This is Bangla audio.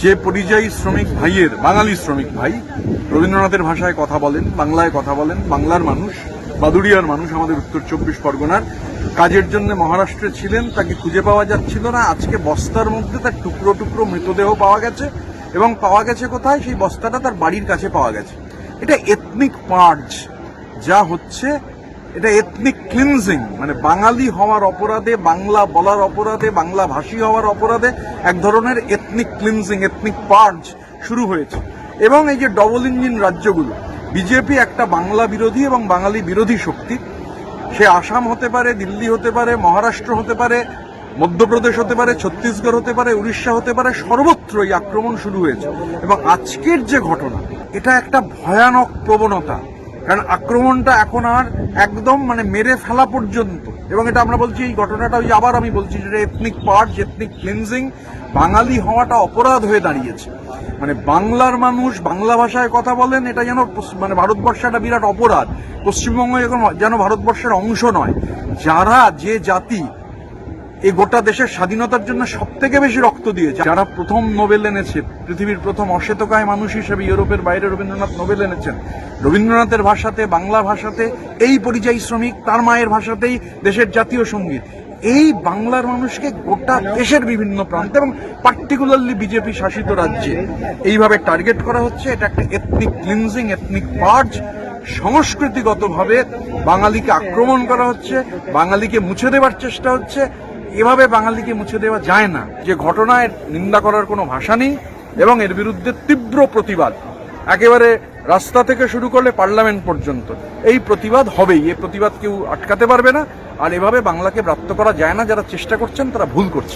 যে পরিযায়ী শ্রমিক ভাইয়ের, বাঙালি শ্রমিক ভাই রবীন্দ্রনাথের ভাষায় কথা বলেন, বাংলায় কথা বলেন, বাংলার মানুষ, বাদুড়িয়ার মানুষ, আমাদের উত্তর 24 পরগনার, কাজের জন্য মহারাষ্ট্রে ছিলেন, তাকে খুঁজে পাওয়া যাচ্ছিল না। আজকে বস্তার মধ্যে তার টুকরো টুকরো মৃতদেহ পাওয়া গেছে, এবং পাওয়া গেছে কোথায়? সেই বস্তাটা তার বাড়ির কাছে পাওয়া গেছে। এটা এথনিক পার্জ যা হচ্ছে, এটা এথনিক ক্লিনজিং, মানে বাঙালি হওয়ার অপরাধে, বাংলা বলার অপরাধে, বাংলা ভাষী হওয়ার অপরাধে এক ধরনের এথনিক ক্লিনজিং, এথনিক পার্জ শুরু হয়েছে। এবং এই যে ডবল ইঞ্জিন রাজ্যগুলো, বিজেপি একটা বাংলা বিরোধী এবং বাঙালি বিরোধী শক্তি। সে আসাম হতে পারে, দিল্লি হতে পারে, মহারাষ্ট্র হতে পারে, মধ্যপ্রদেশ হতে পারে, ছত্তিশগড় হতে পারে, উড়িষ্যা হতে পারে, সর্বত্রই আক্রমণ শুরু হয়েছে। এবং আজকের যে ঘটনা, এটা একটা ভয়ানক প্রবণতা, কারণ আক্রমণটা এখন আর একদম মানে মেরে ফেলা পর্যন্ত। এবং এটা আমরা বলছি, এই ঘটনাটা ওই আবার আমি বলছি যেটা এথনিক পার্জ, এথনিক ক্লিনজিং, বাঙালি হওয়াটা অপরাধ হয়ে দাঁড়িয়েছে। মানে বাংলার মানুষ বাংলা ভাষায় কথা বলেন, এটা যেন মানে ভারতবর্ষে একটা বিরাট অপরাধ। পশ্চিমবঙ্গ এখন যেন ভারতবর্ষের অংশ নয়। যারা, যে জাতি এই গোটা দেশের স্বাধীনতার জন্য সব থেকে বেশি রক্ত দিয়েছে, যারা প্রথম নোবেল এনেছে, পৃথিবীর প্রথম অশ্বেতকায় মানুষ হিসেবে ইউরোপের বাইরে রবীন্দ্রনাথ নোবেল এনেছেন, রবীন্দ্রনাথের ভাষাতে, বাংলা ভাষাতে, এই পরিযায়ী শ্রমিক তার মায়ের ভাষাতেই দেশের জাতীয় সঙ্গীত। এই বাংলার মানুষকে গোটা দেশের বিভিন্ন প্রান্তে এবং পার্টিকুলারলি বিজেপি শাসিত রাজ্যে এইভাবে টার্গেট করা হচ্ছে। এটা একটা এথনিক ক্লিনজিং, এথনিক পার্জ। সংস্কৃতিগতভাবে বাঙালিকে আক্রমণ করা হচ্ছে, বাঙালিকে মুছে দেওয়ার চেষ্টা হচ্ছে। এভাবে বাঙালিকে মুছে দেওয়া যায় না। যে ঘটনায় নিন্দা করার কোনো ভাষা নেই এবং এর বিরুদ্ধে তীব্র প্রতিবাদ, একেবারে রাস্তা থেকে শুরু করলে পার্লামেন্ট পর্যন্ত এই প্রতিবাদ হবেই। এই প্রতিবাদ কেউ আটকাতে পারবে না। আর এভাবে বাংলাকে ব্রাত্য করা যায় না। যারা চেষ্টা করছেন তারা ভুল করছেন।